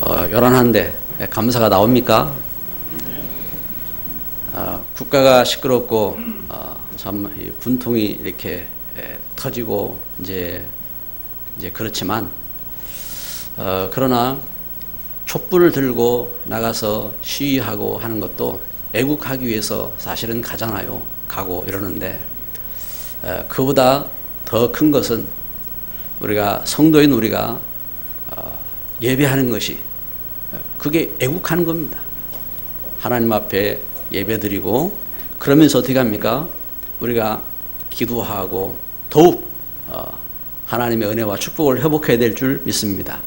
요란한데 감사가 나옵니까? 국가가 시끄럽고 참 분통이 이렇게 터지고 이제 그렇지만 그러나 촛불을 들고 나가서 시위하고 하는 것도 애국하기 위해서 사실은 가잖아요. 가고 이러는데 그보다 더 큰 것은 우리가 성도인 우리가 예배하는 것이 그게 애국하는 겁니다. 하나님 앞에 예배드리고 그러면서 어떻게 합니까? 우리가 기도하고 더욱 하나님의 은혜와 축복을 회복해야 될 줄 믿습니다.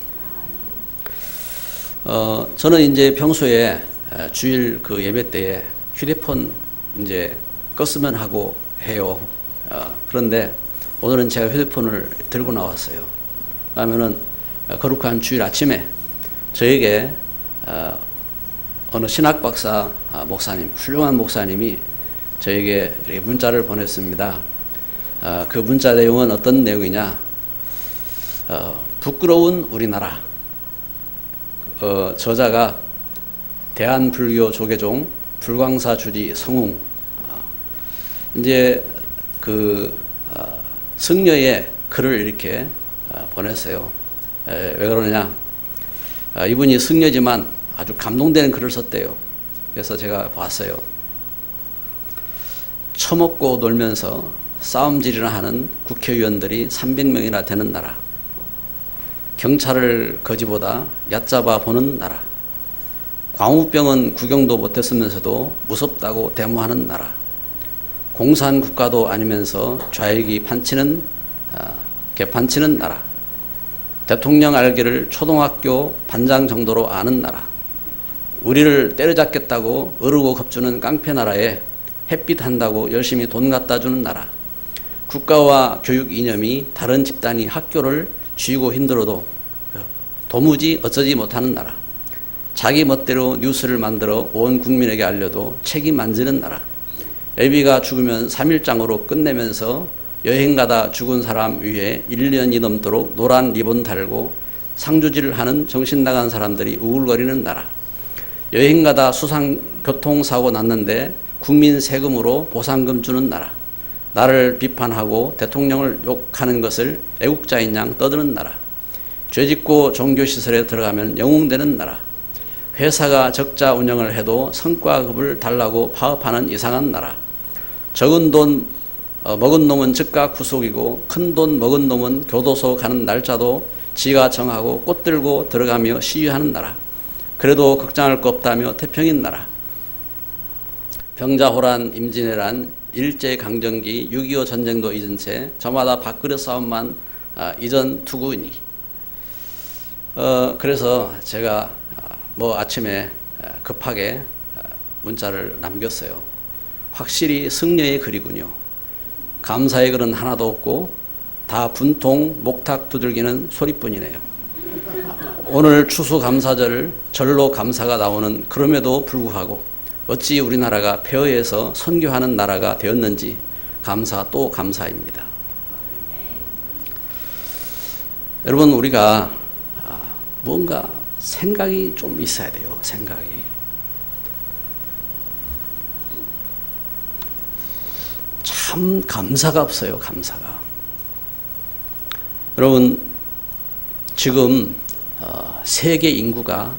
저는 이제 평소에 주일 그 예배 때에 휴대폰 이제 껐으면 하고 해요. 그런데 오늘은 제가 휴대폰을 들고 나왔어요. 그러면은 거룩한 주일 아침에 저에게 어느 신학 박사 목사님, 훌륭한 목사님이 저에게 이렇게 문자를 보냈습니다. 그 문자 내용은 어떤 내용이냐? 부끄러운 우리나라. 저자가 대한불교 조계종 불광사 주지 성웅. 이제 그 승려의 글을 이렇게 보냈어요. 왜 그러느냐? 이분이 승려지만 아주 감동되는 글을 썼대요. 그래서 제가 봤어요. 처먹고 놀면서 싸움질이나 하는 국회의원들이 300명이나 되는 나라. 경찰을 거지보다 얕잡아 보는 나라. 광우병은 구경도 못했으면서도 무섭다고 데모하는 나라. 공산국가도 아니면서 좌익이 개판치는 나라. 대통령 알기를 초등학교 반장 정도로 아는 나라. 우리를 때려잡겠다고 어르고 겁주는 깡패 나라에 햇빛 한다고 열심히 돈 갖다 주는 나라. 국가와 교육 이념이 다른 집단이 학교를 쥐고 힘들어도 도무지 어쩌지 못하는 나라. 자기 멋대로 뉴스를 만들어 온 국민에게 알려도 책임 안 지는 나라. 애비가 죽으면 3일장으로 끝내면서 여행 가다 죽은 사람 위에 1년이 넘도록 노란 리본 달고 상주질을 하는 정신 나간 사람들이 우글거리는 나라. 여행 가다 교통사고 났는데 국민 세금으로 보상금 주는 나라. 나를 비판하고 대통령을 욕하는 것을 애국자인 양 떠드는 나라. 죄짓고 종교시설에 들어가면 영웅되는 나라. 회사가 적자 운영을 해도 성과급을 달라고 파업하는 이상한 나라. 적은 돈 먹은 놈은 즉각 구속이고 큰 돈 먹은 놈은 교도소 가는 날짜도 지가 정하고 꽃 들고 들어가며 시위하는 나라. 그래도 걱정할 거 없다며 태평인 나라. 병자호란, 임진왜란, 일제강점기, 6.25 전쟁도 잊은 채 저마다 밥그릇 싸움만 이전 투구이니. 그래서 제가 아침에 급하게 문자를 남겼어요. 확실히 승려의 글이군요. 감사의 글은 하나도 없고 다 분통 목탁 두들기는 소리뿐이네요. 오늘 추수감사절 절로 감사가 나오는 그럼에도 불구하고 어찌 우리나라가 폐허해서 선교하는 나라가 되었는지 감사 또 감사입니다. 여러분, 우리가 뭔가 생각이 좀 있어야 돼요. 생각이. 참 감사가 없어요. 감사가. 여러분, 지금 세계 인구가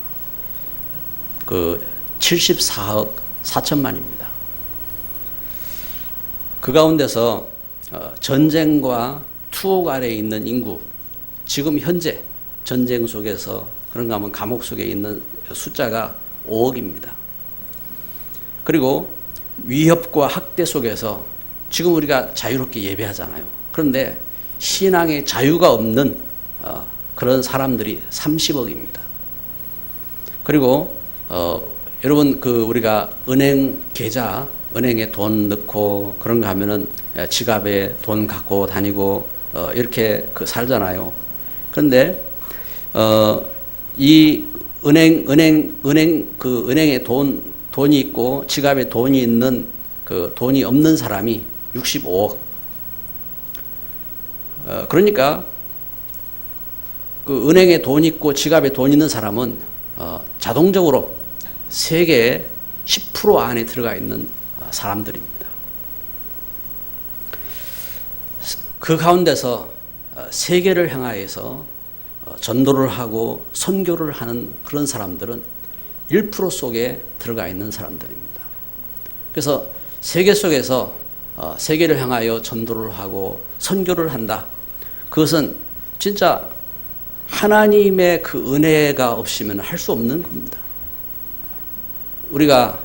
74억 4천만입니다. 그 가운데서 전쟁과 투옥 아래에 있는 인구, 지금 현재 전쟁 속에서 그런가 하면 감옥 속에 있는 숫자가 5억입니다. 그리고 위협과 학대 속에서 지금 우리가 자유롭게 예배하잖아요. 그런데 신앙의 자유가 없는 그런 사람들이 30억입니다. 그리고 여러분 우리가 은행 계좌, 은행에 돈 넣고 그런가 하면은 지갑에 돈 갖고 다니고 이렇게 살잖아요. 그런데 이 은행에 돈이 있고 지갑에 돈이 있는 돈이 없는 사람이 65억. 그러니까 은행에 돈 있고 지갑에 돈 있는 사람은 자동적으로 세계의 10% 안에 들어가 있는 사람들입니다. 그 가운데서 세계를 향하여서 전도를 하고 선교를 하는 그런 사람들은 1% 속에 들어가 있는 사람들입니다. 그래서 세계 속에서 세계를 향하여 전도를 하고 선교를 한다. 그것은 진짜 하나님의 그 은혜가 없으면 할 수 없는 겁니다. 우리가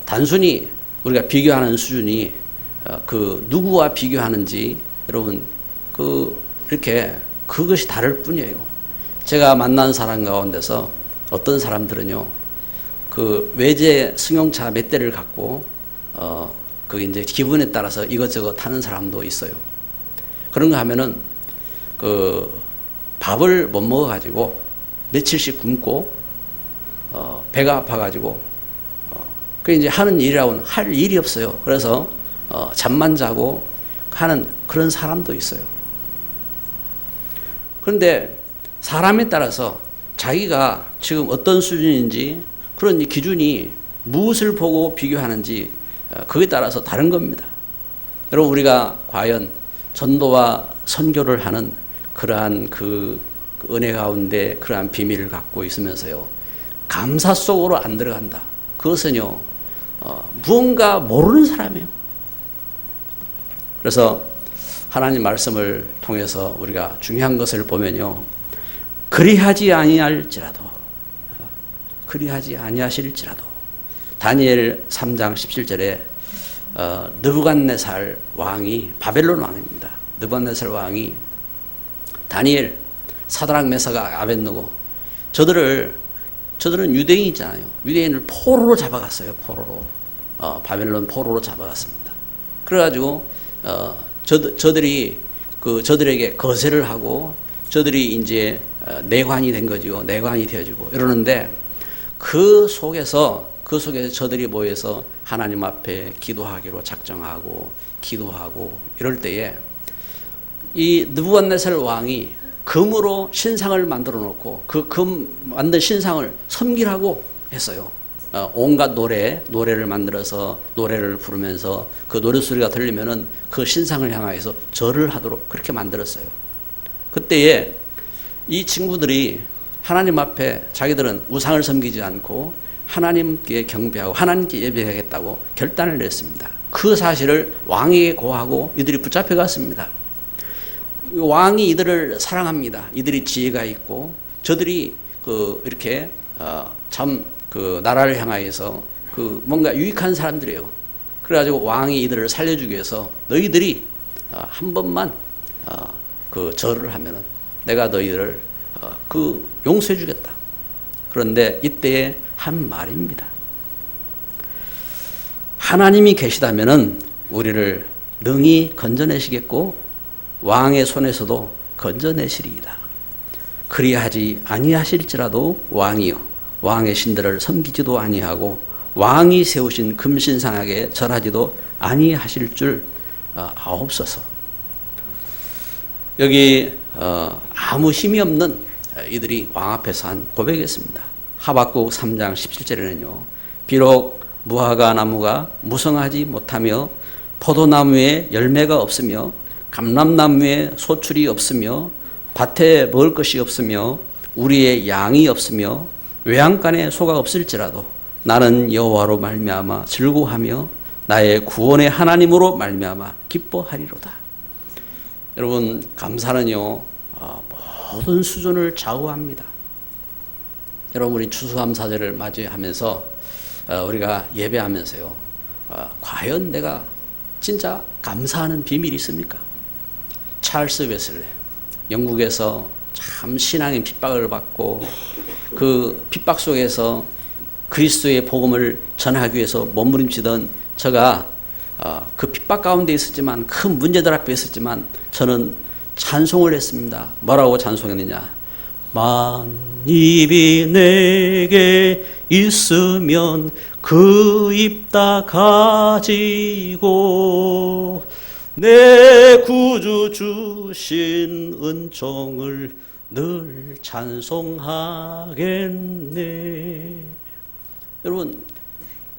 단순히 우리가 비교하는 수준이 그 누구와 비교하는지 여러분 이렇게 그것이 다를 뿐이에요. 제가 만난 사람 가운데서 어떤 사람들은요, 그 외제 승용차 몇 대를 갖고 그 이제 기분에 따라서 이것저것 타는 사람도 있어요. 그런 거 하면은 그 밥을 못 먹어가지고 며칠씩 굶고 배가 아파가지고 그 이제 하는 일이라고는 할 일이 없어요. 그래서 잠만 자고 하는 그런 사람도 있어요. 그런데 사람에 따라서 자기가 지금 어떤 수준인지 그런 기준이 무엇을 보고 비교하는지 그에 따라서 다른 겁니다. 여러분, 우리가 과연 전도와 선교를 하는 그러한 그 은혜 가운데 그러한 비밀을 갖고 있으면서요, 감사 속으로 안 들어간다. 그것은요, 무언가 모르는 사람이에요. 그래서 하나님 말씀을 통해서 우리가 중요한 것을 보면요, 그리하지 아니하실지라도 다니엘 3장 17절에 느부갓네살 왕이, 바벨론 왕입니다. 느부갓네살 왕이 다니엘, 사드락, 메삭, 아벳느고 저들은 유대인이잖아요. 유대인을 포로로 잡아갔어요. 바벨론 포로로 잡아갔습니다. 그래가지고 저들이 저들에게 거세를 하고 저들이 이제 내관이 된 거죠. 내관이 되어지고 이러는데 그 속에서 저들이 모여서 하나님 앞에 기도하기로 작정하고 기도하고 이럴 때에 이 느부갓네살 왕이 금으로 신상을 만들어 놓고 그 금 만든 신상을 섬기라고 했어요. 온갖 노래를 만들어서 노래를 부르면서 그 노래소리가 들리면은 그 신상을 향하여서 절을 하도록 그렇게 만들었어요. 그때에 이 친구들이 하나님 앞에 자기들은 우상을 섬기지 않고 하나님께 경배하고 하나님께 예배하겠다고 결단을 냈습니다. 그 사실을 왕에게 고하고 이들이 붙잡혀갔습니다. 왕이 이들을 사랑합니다. 이들이 지혜가 있고 저들이 이렇게 참 그 나라를 향하여서 뭔가 유익한 사람들이에요. 그래가지고 왕이 이들을 살려주기 위해서 너희들이 한 번만 그 절을 하면은 내가 너희들을 용서해 주겠다. 그런데 이때에 한 말입니다. 하나님이 계시다면은 우리를 능히 건져내시겠고 왕의 손에서도 건져내시리이다. 그리하지 아니하실지라도 왕이여 왕의 신들을 섬기지도 아니하고 왕이 세우신 금신상에게 절하지도 아니하실 줄 아옵소서. 여기 아무 힘이 없는 이들이 왕 앞에서 한 고백이었습니다. 하박국 3장 17절에는요. 비록 무화과 나무가 무성하지 못하며 포도나무에 열매가 없으며 감람나무에 소출이 없으며 밭에 먹을 것이 없으며 우리의 양이 없으며 외양간에 소가 없을지라도 나는 여호와로 말미암아 즐거워하며 나의 구원의 하나님으로 말미암아 기뻐하리로다. 여러분, 감사는요 모든 수준을 좌우합니다. 여러분, 우리 추수감사절을 맞이하면서 우리가 예배하면서요, 과연 내가 진짜 감사하는 비밀이 있습니까? 찰스 웨슬레, 영국에서 참 신앙의 핍박을 받고 그 핍박 속에서 그리스도의 복음을 전하기 위해서 몸부림치던 저가 그 핍박 가운데 있었지만 큰 문제들 앞에 있었지만 저는 찬송을 했습니다. 뭐라고 찬송했느냐? 만입이 내게 있으면 그 입 다 가지고 내 구주 주신 은총을 늘 찬송하겠네. 여러분,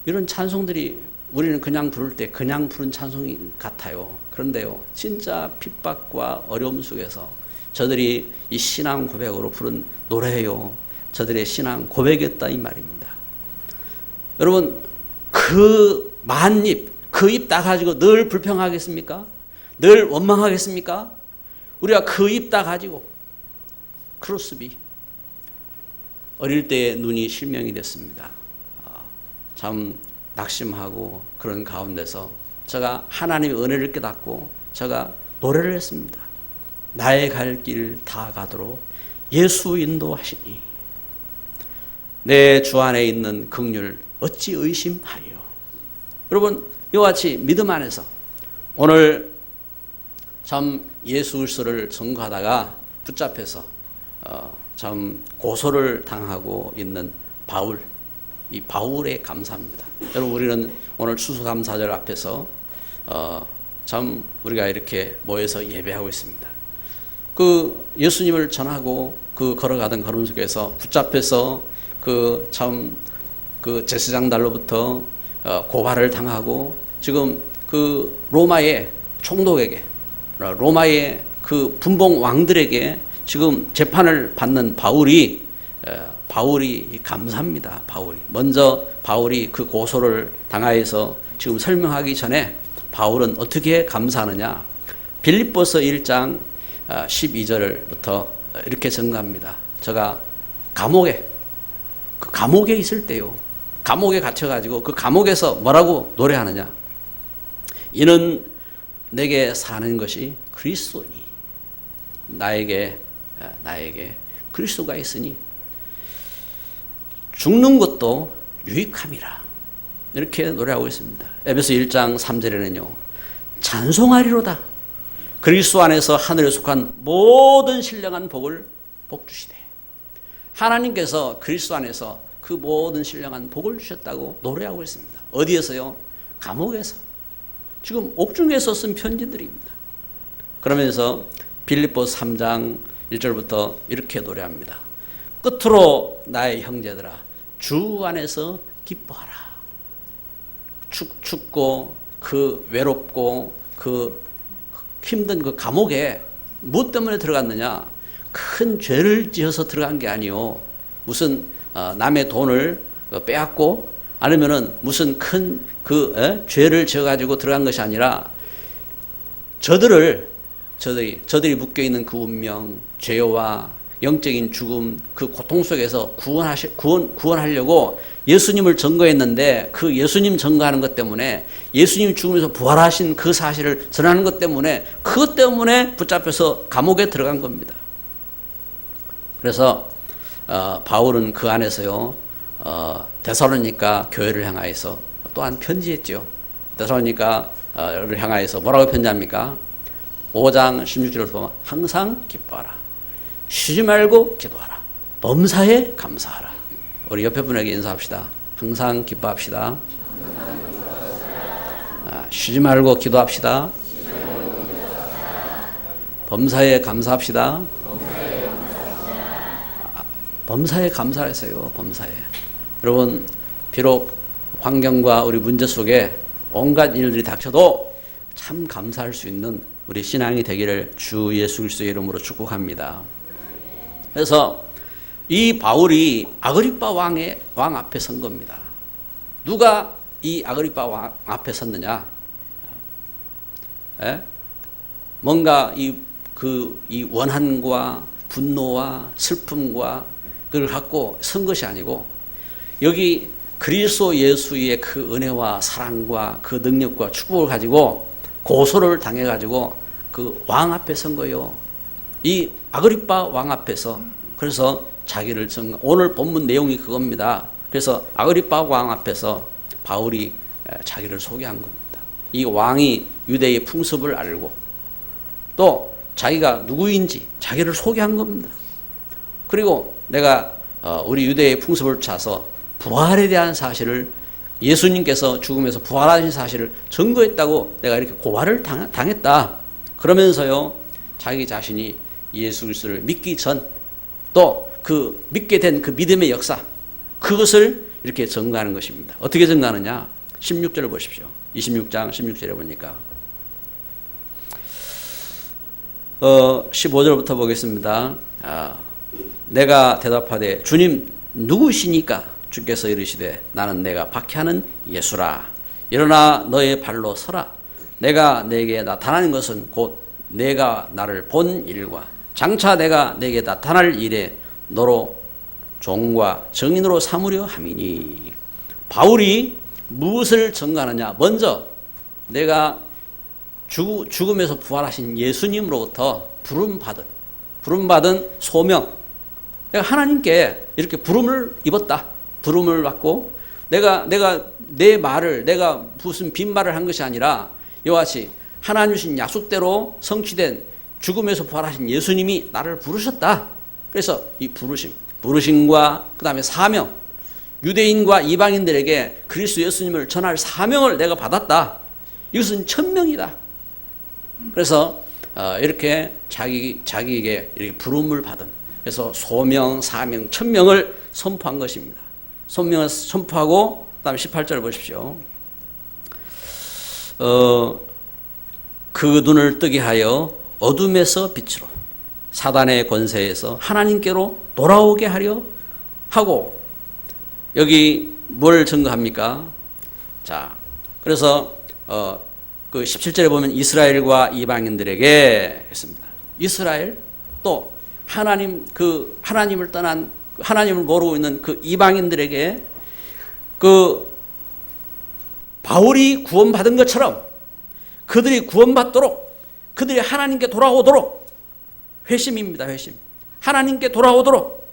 이런 찬송들이 우리는 그냥 부를 때 그냥 부른 찬송이 같아요. 그런데요, 진짜 핍박과 어려움 속에서 저들이 이 신앙 고백으로 부른 노래예요. 저들의 신앙 고백이었다 이 말입니다. 여러분, 그 만입, 그 입 다 가지고 늘 불평하겠습니까? 늘 원망하겠습니까? 우리가 그 입 다 가지고 크로스비 어릴 때의 눈이 실명이 됐습니다. 참 낙심하고 그런 가운데서 제가 하나님의 은혜를 깨닫고 제가 노래를 했습니다. 나의 갈 길 다 가도록 예수 인도하시니 내 주 안에 있는 긍휼 어찌 의심하리요. 여러분, 이와 같이 믿음 안에서 오늘 참 예수 그리스도를 전거하다가 붙잡혀서 참 고소를 당하고 있는 바울, 이 바울의 감사입니다. 여러분, 우리는 오늘 추수감사절 앞에서 참 우리가 이렇게 모여서 예배하고 있습니다. 그 예수님을 전하고 그 걸어가던 걸음 속에서 붙잡혀서 그 참 그 제사장 달로부터 고발을 당하고 지금 그 로마의 총독에게, 로마의 그 분봉 왕들에게 지금 재판을 받는 바울이 감사합니다. 먼저 바울이 그 고소를 당하여서 지금 설명하기 전에 바울은 어떻게 감사하느냐. 빌립보서 1장 12절부터 이렇게 증가합니다. 제가 감옥에 있을 때요, 감옥에 갇혀가지고 그 감옥에서 뭐라고 노래하느냐. 이는 내게 사는 것이 그리스도니 나에게 그리스도가 있으니 죽는 것도 유익함이라. 이렇게 노래하고 있습니다. 에베소 1장 3절에는요. 찬송하리로다. 그리스도 안에서 하늘에 속한 모든 신령한 복을 복주시되. 하나님께서 그리스도 안에서 그 모든 신령한 복을 주셨다고 노래하고 있습니다. 어디에서요? 감옥에서. 지금 옥중에서 쓴 편지들입니다. 그러면서 빌립보서 3장 1절부터 이렇게 노래합니다. 끝으로 나의 형제들아 주 안에서 기뻐하라. 춥고 그 외롭고 그 힘든 그 감옥에 무엇 때문에 들어갔느냐? 큰 죄를 지어서 들어간 게 아니요. 무슨 남의 돈을 빼앗고 아니면은 무슨 큰 죄를 지어가지고 들어간 것이 아니라 저들이 묶여 있는 그 운명, 죄와 영적인 죽음, 그 고통 속에서 구원하려고 예수님을 증거했는데 그 예수님 증거하는 것 때문에 예수님 죽으면서 부활하신 그 사실을 전하는 것 때문에 그것 때문에 붙잡혀서 감옥에 들어간 겁니다. 그래서 바울은 그 안에서요 데살로니가 교회를 향하여서 또한 편지했죠. 데살로니가를 향하여서 뭐라고 편지합니까? 5장 16절을 보면 항상 기뻐하라. 쉬지 말고 기도하라. 범사에 감사하라. 우리 옆에 분에게 인사합시다. 항상 기뻐합시다. 쉬지 말고 기도합시다. 범사에 감사합시다. 범사에 감사했어요. 범사에. 여러분, 비록 환경과 우리 문제 속에 온갖 일들이 닥쳐도 참 감사할 수 있는 우리 신앙이 되기를 주 예수 그리스도의 이름으로 축복합니다. 그래서 이 바울이 아그리빠 왕 앞에 선 겁니다. 누가 이 아그리빠 왕 앞에 섰느냐? 뭔가 이 원한과 분노와 슬픔과 그걸 갖고 선 것이 아니고 여기 그리스도 예수의 그 은혜와 사랑과 그 능력과 축복을 가지고 고소를 당해가지고 그 왕 앞에 선 거예요. 이 아그리빠 왕 앞에서. 그래서 자기를 오늘 본문 내용이 그겁니다. 그래서 아그리빠 왕 앞에서 바울이 자기를 소개한 겁니다. 이 왕이 유대의 풍습을 알고 또 자기가 누구인지 자기를 소개한 겁니다. 그리고 내가 우리 유대의 풍습을 차서 부활에 대한 사실을 예수님께서 죽음에서 부활하신 사실을 증거했다고 내가 이렇게 고발을 당했다. 그러면서요 자기 자신이 예수 그리스도를 믿기 전 또 그 믿게 된 그 믿음의 역사, 그것을 이렇게 증거하는 것입니다. 어떻게 증거하느냐? 16절을 보십시오. 26장 16절에 보니까 15절부터 보겠습니다. 내가 대답하되 주님 누구시니까? 주께서 이르시되 나는 내가 박해하는 예수라. 일어나 너의 발로 서라. 내가 내게 나타나는 것은 곧 내가 나를 본 일과 장차 내가 내게 나타날 일에 너로 종과 증인으로 삼으려 함이니. 바울이 무엇을 증거하느냐? 먼저 내가 죽음에서 부활하신 예수님으로부터 부름받은 소명, 내가 하나님께 이렇게 부름을 입었다. 부름을 받고 내가 내 말을, 내가 무슨 빈말을 한 것이 아니라 이와 같이 하나님 주신 약속대로 성취된 죽음에서 부활하신 예수님이 나를 부르셨다. 그래서 이 부르심과 그 다음에 사명, 유대인과 이방인들에게 그리스도 예수님을 전할 사명을 내가 받았다. 이것은 천명이다. 그래서 이렇게 자기에게 이렇게 부름을 받은, 그래서 소명, 사명, 천명을 선포한 것입니다. 소명을 선포하고 그다음에 18절 보십시오. 그 눈을 뜨게 하여 어둠에서 빛으로 사단의 권세에서 하나님께로 돌아오게 하려 하고. 여기 뭘 증거합니까? 자, 그래서 그 17절에 보면 이스라엘과 이방인들에게 했습니다. 이스라엘 또 하나님을 떠난, 하나님을 모르고 있는 그 이방인들에게 그 바울이 구원받은 것처럼 그들이 구원받도록, 그들이 하나님께 돌아오도록, 회심입니다. 회심. 하나님께 돌아오도록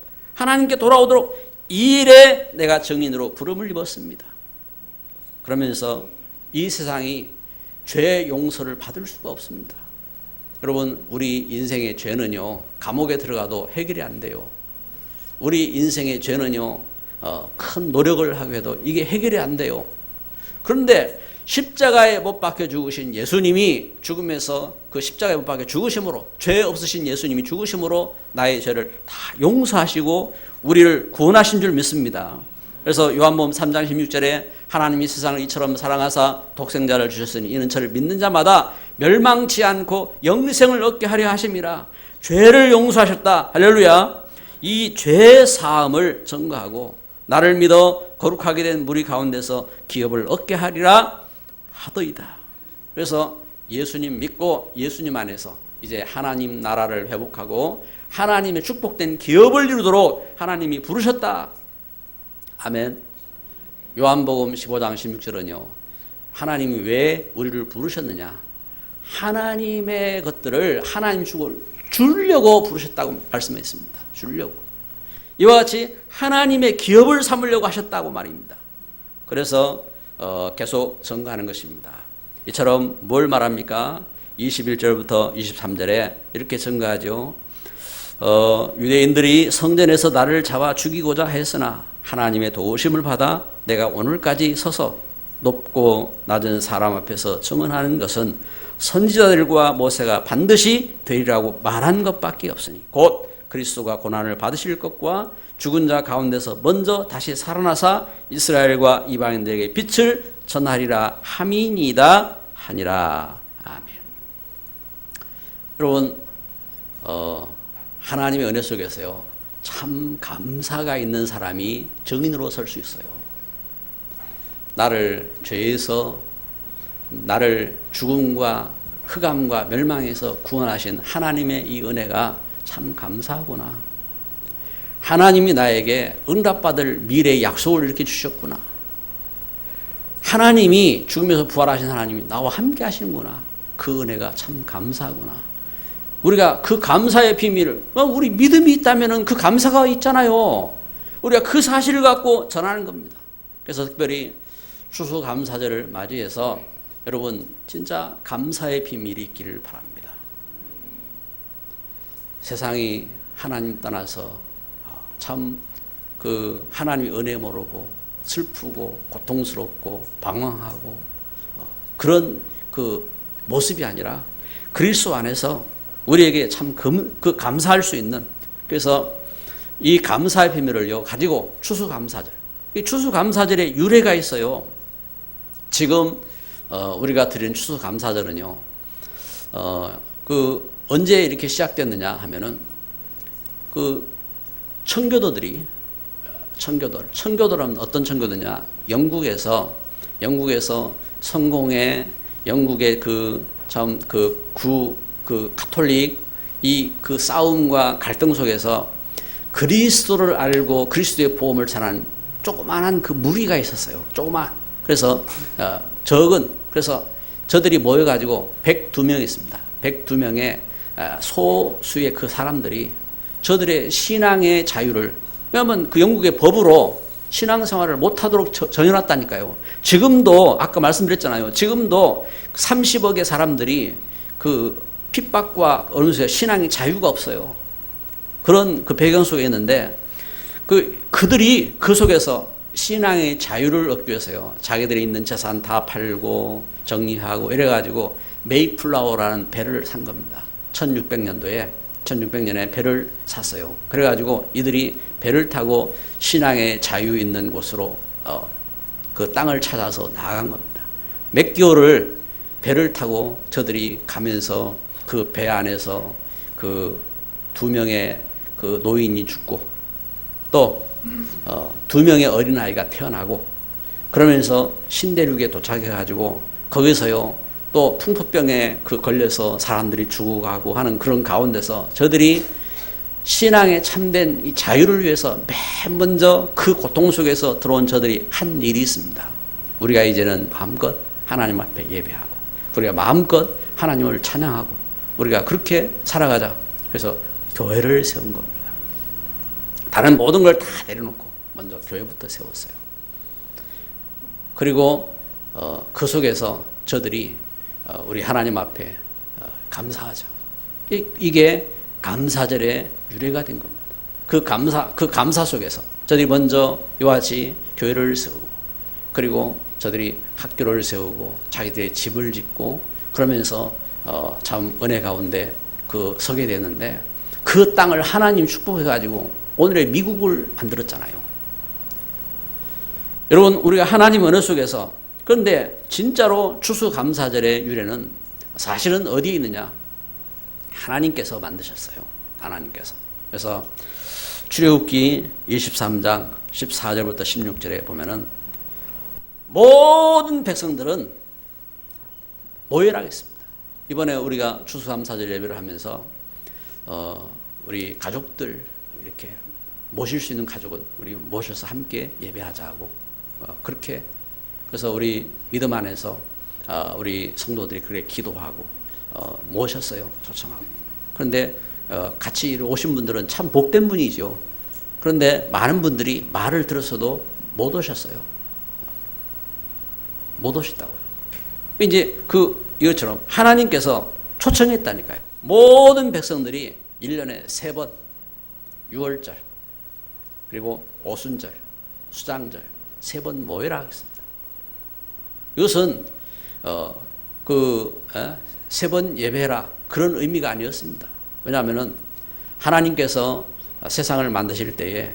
이 일에 내가 증인으로 부름을 입었습니다. 그러면서 이 세상이 죄 용서를 받을 수가 없습니다. 여러분, 우리 인생의 죄는요, 감옥에 들어가도 해결이 안 돼요. 우리 인생의 죄는요, 큰 노력을 하게 해도 이게 해결이 안 돼요. 그런데 십자가에 못 박혀 죽으신 예수님이 죽음에서 그 십자가에 못 박혀 죽으심으로, 죄 없으신 예수님이 죽으심으로 나의 죄를 다 용서하시고 우리를 구원하신 줄 믿습니다. 그래서 요한복음 3장 16절에 하나님이 세상을 이처럼 사랑하사 독생자를 주셨으니 이는 저를 믿는 자마다 멸망치 않고 영생을 얻게 하려 하심이라. 죄를 용서하셨다. 할렐루야. 이 죄 사함을 증거하고 나를 믿어 거룩하게 된 무리 가운데서 기업을 얻게 하리라 하더이다. 그래서 예수님 믿고 예수님 안에서 이제 하나님 나라를 회복하고 하나님의 축복된 기업을 이루도록 하나님이 부르셨다. 아멘. 요한복음 15장 16절은요, 하나님이 왜 우리를 부르셨느냐? 하나님의 것들을 하나님 주려고 부르셨다고 말씀했습니다. 주려고. 이와 같이 하나님의 기업을 삼으려고 하셨다고 말입니다. 그래서 계속 증거하는 것입니다. 이처럼 뭘 말합니까? 21절부터 23절에 이렇게 증거하죠. 유대인들이 성전에서 나를 잡아 죽이고자 했으나 하나님의 도우심을 받아 내가 오늘까지 서서 높고 낮은 사람 앞에서 증언하는 것은 선지자들과 모세가 반드시 되리라고 말한 것밖에 없으니 곧 그리스도가 고난을 받으실 것과 죽은 자 가운데서 먼저 다시 살아나사 이스라엘과 이방인들에게 빛을 전하리라 함이니이다 하니라. 아멘. 여러분, 하나님의 은혜 속에서요, 참 감사가 있는 사람이 증인으로 설 수 있어요. 나를 죄에서, 나를 죽음과 흑암과 멸망에서 구원하신 하나님의 이 은혜가 참 감사하구나. 하나님이 나에게 응답받을 미래의 약속을 이렇게 주셨구나. 하나님이 죽음에서 부활하신 하나님이 나와 함께 하시는구나. 그 은혜가 참 감사하구나. 우리가 그 감사의 비밀을, 우리 믿음이 있다면 그 감사가 있잖아요. 우리가 그 사실을 갖고 전하는 겁니다. 그래서 특별히 추수감사절을 맞이해서 여러분 진짜 감사의 비밀이 있기를 바랍니다. 세상이 하나님 떠나서 참 그 하나님의 은혜 모르고 슬프고 고통스럽고 방황하고 그런 그 모습이 아니라 그리스도 안에서 우리에게 참 그 감사할 수 있는, 그래서 이 감사의 비밀을요 가지고 추수감사절, 이 추수감사절에 유래가 있어요. 지금 우리가 드리는 추수감사절은요 그 언제 이렇게 시작됐느냐 하면은 그 청교도들은 어떤 청교도냐, 영국에서 성공의 영국의 그 가톨릭 그 싸움과 갈등 속에서 그리스도를 알고 그리스도의 복음을 전한 조그마한 그 무리가 있었어요. 그래서 그래서 저들이 모여가지고 102명 있습니다. 102명의 소수의 그 사람들이 저들의 신앙의 자유를, 왜냐하면 그 영국의 법으로 신앙생활을 못하도록 정해놨다니까요. 지금도 아까 말씀드렸잖아요. 지금도 30억의 사람들이 그 핍박과 어느 속에 신앙의 자유가 없어요. 그런 그 배경 속에 있는데 그들이 그 속에서 신앙의 자유를 얻기 위해서요. 자기들이 있는 재산 다 팔고 정리하고 이래가지고 메이플라워라는 배를 산 겁니다. 1600년에 배를 샀어요. 그래가지고 이들이 배를 타고 신앙의 자유 있는 곳으로 그 땅을 찾아서 나아간 겁니다. 몇 개월을 배를 타고 저들이 가면서 그 배 안에서 그 2명의 그 노인이 죽고 또 2명의 어린아이가 태어나고, 그러면서 신대륙에 도착해가지고 거기서요 또 풍토병에 걸려서 사람들이 죽어가고 하는 그런 가운데서 저들이 신앙에 참된 이 자유를 위해서 맨 먼저 그 고통 속에서 들어온 저들이 한 일이 있습니다. 우리가 이제는 마음껏 하나님 앞에 예배하고, 우리가 마음껏 하나님을 찬양하고, 우리가 그렇게 살아가자. 그래서 교회를 세운 겁니다. 다른 모든 걸 다 내려놓고 먼저 교회부터 세웠어요. 그리고 그 속에서 저들이 우리 하나님 앞에 감사하자. 이게 감사절의 유래가 된 겁니다. 그 감사 속에서 저들이 먼저 이와 같이 교회를 세우고, 그리고 저들이 학교를 세우고 자기들의 집을 짓고, 그러면서 참 은혜 가운데 서게 되는데, 그 땅을 하나님 축복해가지고 오늘의 미국을 만들었잖아요. 여러분, 우리가 하나님 은혜 속에서, 그런데 진짜로 추수감사절의 유래는 사실은 어디에 있느냐? 하나님께서 만드셨어요. 하나님께서. 그래서 출애굽기 23장 14절부터 16절에 보면은 모든 백성들은 모여라겠습니다. 이번에 우리가 추수감사절 예배를 하면서 우리 가족들 이렇게 모실 수 있는 가족은 우리 모셔서 함께 예배하자고 그렇게, 그래서 우리 믿음 안에서 우리 성도들이 그렇게 기도하고 모셨어요. 초청하고. 그런데 같이 오신 분들은 참 복된 분이죠. 그런데 많은 분들이 말을 들었어도 못 오셨어요. 못 오셨다고요. 이제 이것처럼 하나님께서 초청했다니까요. 모든 백성들이 1년에 3번, 6월절, 그리고 오순절, 수장절 3번 모여라 하겠습니다. 이것은 3번 예배해라 그런 의미가 아니었습니다. 왜냐하면은 하나님께서 세상을 만드실 때에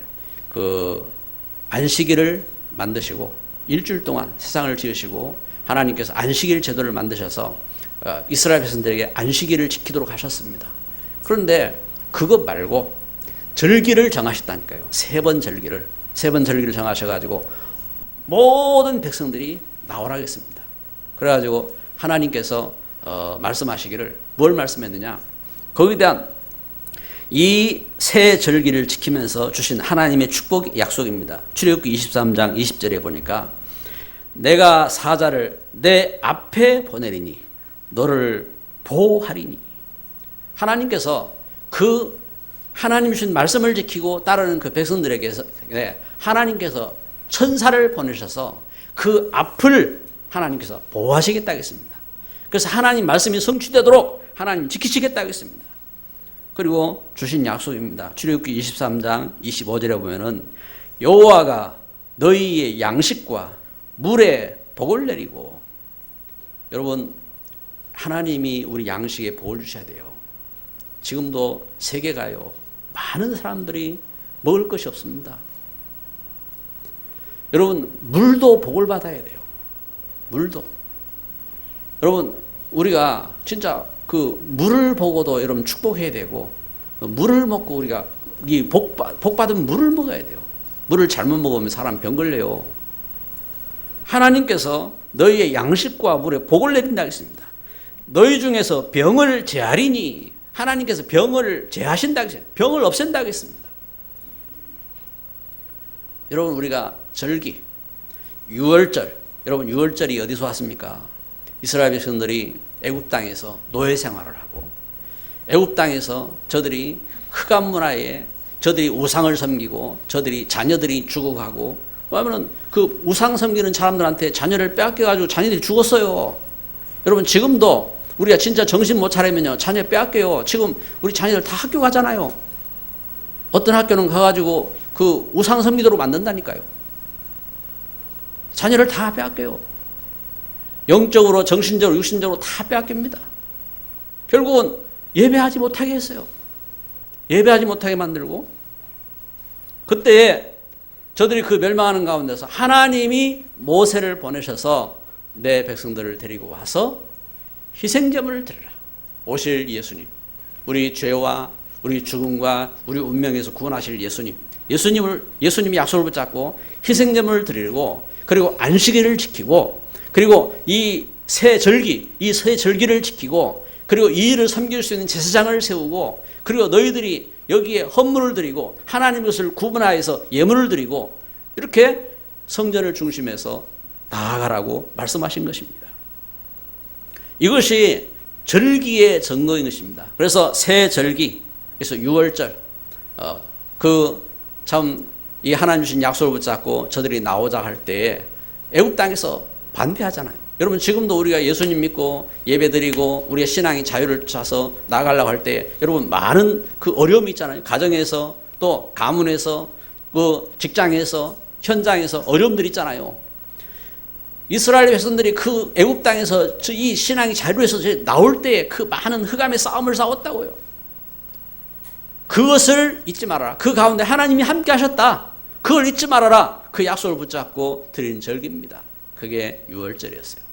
안식일을 만드시고 일주일 동안 세상을 지으시고, 하나님께서 안식일 제도를 만드셔서 이스라엘 백성들에게 안식일을 지키도록 하셨습니다. 그런데 그것 말고 절기를 정하셨다니까요. 3번 절기를 정하셔가지고 모든 백성들이 나오라 했습니다. 그래가지고 하나님께서 말씀하시기를, 뭘 말씀했느냐? 거기에 대한 이 세 절기를 지키면서 주신 하나님의 축복 약속입니다. 출애굽기 23장 20절에 보니까 내가 사자를 내 앞에 보내리니 너를 보호하리니, 하나님께서 하나님 주신 말씀을 지키고 따르는 그 백성들에게 하나님께서 천사를 보내셔서 그 앞을 하나님께서 보호하시겠다 했습니다. 그래서 하나님 말씀이 성취되도록 하나님 지키시겠다 했습니다. 그리고 주신 약속입니다. 출애굽기 23장 25절에 보면은 여호와가 너희의 양식과 물에 복을 내리고, 여러분 하나님이 우리 양식에 복을 주셔야 돼요. 지금도 세계가요 많은 사람들이 먹을 것이 없습니다. 여러분, 물도 복을 받아야 돼요. 물도. 여러분, 우리가 진짜 그 물을 보고도 여러분 축복해야 되고, 물을 먹고 우리가 이 복받은 물을 먹어야 돼요. 물을 잘못 먹으면 사람 병 걸려요. 하나님께서 너희의 양식과 물에 복을 내린다 했습니다. 너희 중에서 병을 제하리니, 하나님께서 병을 제하신다 했습니다. 병을 없앤다 했습니다. 여러분, 우리가 절기, 유월절, 여러분 유월절이 어디서 왔습니까? 이스라엘 백성들이 애굽 땅에서 노예 생활을 하고, 애굽 땅에서 저들이 흑암 문화에 저들이 우상을 섬기고, 저들이 자녀들이 죽어가고, 왜냐하면 그 우상 섬기는 사람들한테 자녀를 빼앗겨가지고 자녀들이 죽었어요. 여러분, 지금도 우리가 진짜 정신 못 차리면요, 자녀 빼앗겨요. 지금 우리 자녀들 다 학교 가잖아요. 어떤 학교는 가가지고 그 우상 섬기도록 만든다니까요. 자녀를 다 빼앗겨요. 영적으로, 정신적으로, 육신적으로 다 빼앗깁니다. 결국은 예배하지 못하게 했어요. 예배하지 못하게 만들고, 그때에 저들이 그 멸망하는 가운데서 하나님이 모세를 보내셔서 내 백성들을 데리고 와서 희생제물을 드리라. 오실 예수님, 우리 죄와 우리 죽음과 우리 운명에서 구원하실 예수님, 예수님이 약속을 붙잡고 희생제물을 드리고, 그리고 안식일을 지키고, 그리고 이 새 절기를 지키고, 그리고 이 일을 섬길 수 있는 제사장을 세우고, 그리고 너희들이 여기에 헌물을 드리고 하나님 것을 구분하여서 예물을 드리고, 이렇게 성전을 중심해서 나아가라고 말씀하신 것입니다. 이것이 절기의 증거인 것입니다. 그래서 새 절기, 그래서 유월절, 이 하나님 주신 약속을 붙잡고 저들이 나오자 할 때에 애굽 땅에서 반대하잖아요. 여러분, 지금도 우리가 예수님 믿고 예배드리고 우리의 신앙이 자유를 찾아서 나아가려고 할 때 여러분 많은 그 어려움이 있잖아요. 가정에서, 또 가문에서, 그 직장에서, 현장에서 어려움들이 있잖아요. 이스라엘 백성들이 그 애굽 땅에서 이 신앙이 자유에서 나올 때 그 많은 흑암의 싸움을 싸웠다고요. 그것을 잊지 말아라. 그 가운데 하나님이 함께 하셨다. 그걸 잊지 말아라. 그 약속을 붙잡고 드린 절기입니다. 그게 유월절이었어요.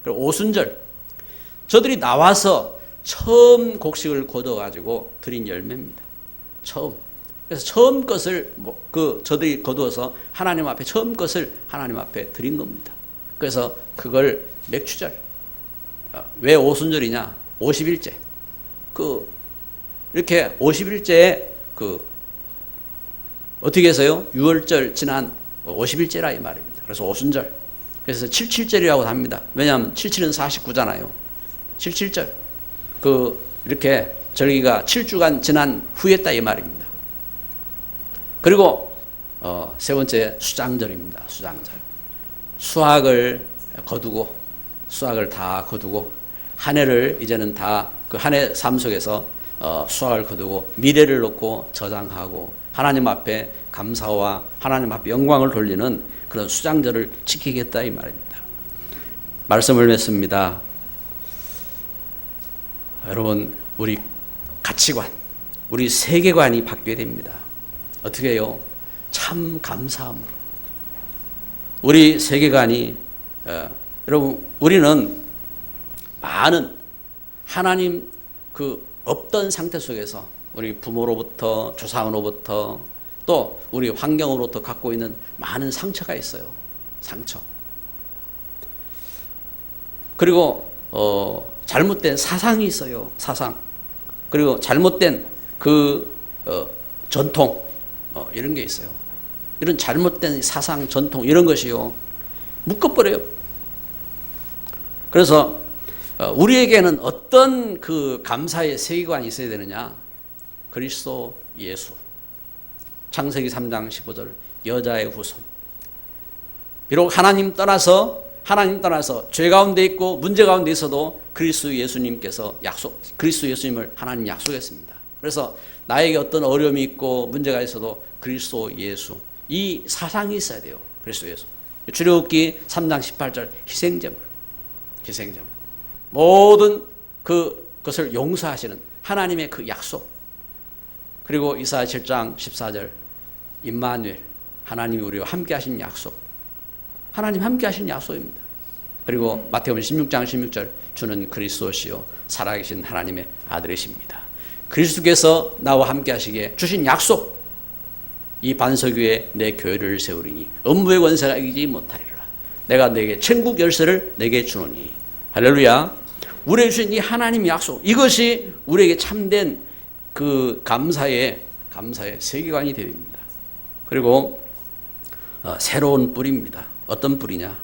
그리고 오순절, 저들이 나와서 처음 곡식을 거둬가지고 드린 열매입니다. 처음. 그래서 처음 것을 저들이 거두어서 하나님 앞에 처음 것을 하나님 앞에 드린 겁니다. 그래서 그걸 맥추절. 왜 오순절이냐? 50일째. 이렇게 50일째에 어떻게 해서요? 6월절 지난 50일째라 이 말입니다. 그래서 오순절. 그래서 77절이라고 합니다. 왜냐하면 77은 49잖아요. 77절. 이렇게 절기가 7주간 지난 후였다 이 말입니다. 그리고 세 번째 수장절입니다. 수장절. 수확을 다 거두고 한 해를 이제는 다 그 한 해 삶 속에서 수확을 거두고 미래를 놓고 저장하고 하나님 앞에 감사와 하나님 앞에 영광을 돌리는 그런 수장절을 지키겠다 이 말입니다. 말씀을 맺습니다. 여러분, 우리 가치관, 우리 세계관이 바뀌어야 됩니다. 어떻게 해요? 참 감사함으로. 우리 세계관이 여러분, 우리는 많은 하나님 없던 상태 속에서 우리 부모로부터, 조상으로부터, 또 우리 환경으로부터 갖고 있는 많은 상처가 있어요. 상처. 그리고 잘못된 사상이 있어요. 사상. 그리고 잘못된 전통, 이런 게 있어요. 이런 잘못된 사상, 전통 이런 것이요, 묶어버려요. 그래서 우리에게는 어떤 감사의 세계관이 있어야 되느냐? 그리스도 예수. 창세기 3장 15절 여자의 후손. 비록 하나님 떠나서 죄 가운데 있고 문제 가운데 있어도 그리스도 예수님께서 그리스도 예수님을 하나님 약속했습니다. 그래서 나에게 어떤 어려움이 있고 문제가 있어도 그리스도 예수, 이 사상이 있어야 돼요. 그리스도 예수. 출애굽기 3장 18절 희생제물. 모든 그것을 용서하시는 하나님의 그 약속. 그리고 이사야 7장 14절 임마누엘, 하나님이 우리와 함께 하신 약속. 하나님 함께 하신 약속입니다. 그리고 마태복음 16장 16절 주는 그리스도시요 살아계신 하나님의 아들이십니다. 그리스도께서 나와 함께 하시기에 주신 약속. 이 반석 위에 내 교회를 세우리니 음부의 권세가 이기지 못하리라. 내가 내게 천국 열쇠를 내게 주노니. 할렐루야. 우리에게 주신 이 하나님의 약속, 이것이 우리에게 참된 그 감사의 세계관이 됩니다. 그리고 새로운 뿌리입니다. 어떤 뿌리냐?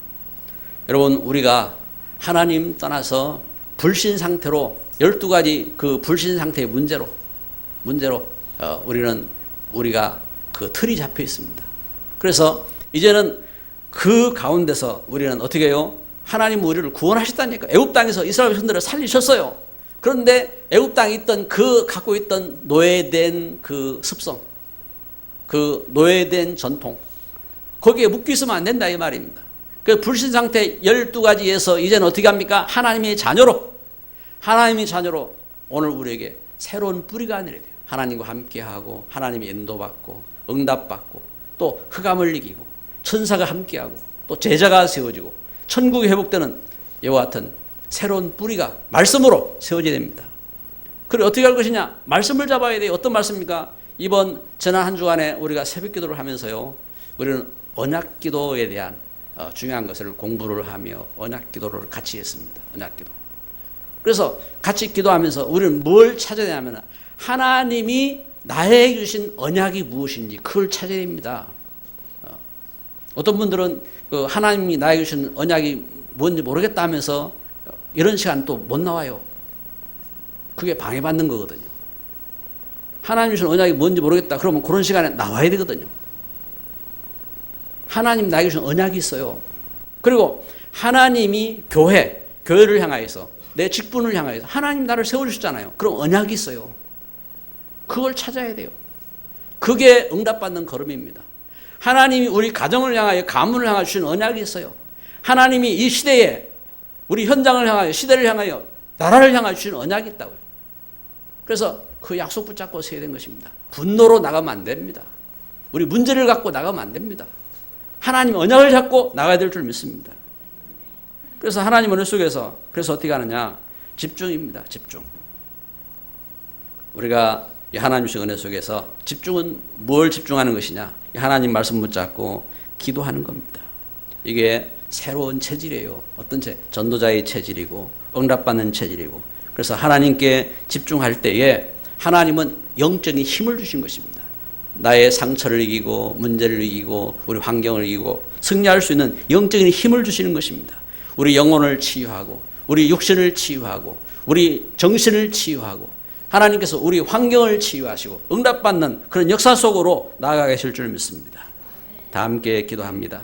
여러분, 우리가 하나님 떠나서 불신 상태로 12가지 그 불신 상태의 문제로 우리가 그 틀이 잡혀 있습니다. 그래서 이제는 그 가운데서 우리는 어떻게 해요? 하나님 우리를 구원하셨다니까. 애굽 땅에서 이스라엘 백성들을 살리셨어요. 그런데 애굽 땅에 있던 그 갖고 있던 노예된 그 습성, 그 노예된 전통, 거기에 묶여 있으면 안 된다 이 말입니다. 그 불신 상태 12가지에서 이제는 어떻게 합니까? 하나님의 자녀로 오늘 우리에게 새로운 뿌리가 내려야 돼요. 하나님과 함께하고 하나님의 인도받고 응답받고 또 흑암을 이기고 천사가 함께하고 또 제자가 세워지고 천국이 회복되는 이와 같은 새로운 뿌리가 말씀으로 세워져야 됩니다. 그리고 어떻게 할 것이냐? 말씀을 잡아야 돼요. 어떤 말씀입니까? 이번 지난 한 주간에 우리가 새벽 기도를 하면서요, 우리는 언약 기도에 대한 중요한 것을 공부를 하며 언약 기도를 같이 했습니다. 언약 기도. 그래서 같이 기도하면서 우리는 뭘 찾아야 되냐면 하나님이 나에게 주신 언약이 무엇인지 그걸 찾아야 됩니다. 어떤 분들은 그 하나님이 나에게 주신 언약이 뭔지 모르겠다 하면서 이런 시간 또 못 나와요. 그게 방해받는 거거든요. 하나님이 주신 언약이 뭔지 모르겠다. 그러면 그런 시간에 나와야 되거든요. 하나님 나에게 주신 언약이 있어요. 그리고 하나님이 교회를 향하여서 내 직분을 향하여서 하나님 나를 세워주셨잖아요. 그럼 언약이 있어요. 그걸 찾아야 돼요. 그게 응답받는 걸음입니다. 하나님이 우리 가정을 향하여 가문을 향하여 주신 언약이 있어요. 하나님이 이 시대에 우리 현장을 향하여 시대를 향하여 나라를 향하여 주신 언약이 있다고요. 그래서 그 약속 붙잡고 서야 되는 것입니다. 분노로 나가면 안 됩니다. 우리 문제를 갖고 나가면 안 됩니다. 하나님 언약을 잡고 나가야 될 줄 믿습니다. 그래서 하나님 은혜 속에서 그래서 어떻게 하느냐? 집중입니다. 집중. 우리가 이 하나님 주신 은혜 속에서 집중은 뭘 집중하는 것이냐? 하나님 말씀 붙잡고 기도하는 겁니다. 이게 새로운 체질이에요. 어떤 전도자의 체질이고 응답받는 체질이고. 그래서 하나님께 집중할 때에 하나님은 영적인 힘을 주신 것입니다. 나의 상처를 이기고 문제를 이기고 우리 환경을 이기고 승리할 수 있는 영적인 힘을 주시는 것입니다. 우리 영혼을 치유하고 우리 육신을 치유하고 우리 정신을 치유하고 하나님께서 우리 환경을 치유하시고 응답받는 그런 역사 속으로 나아가 계실 줄 믿습니다. 다 함께 기도합니다.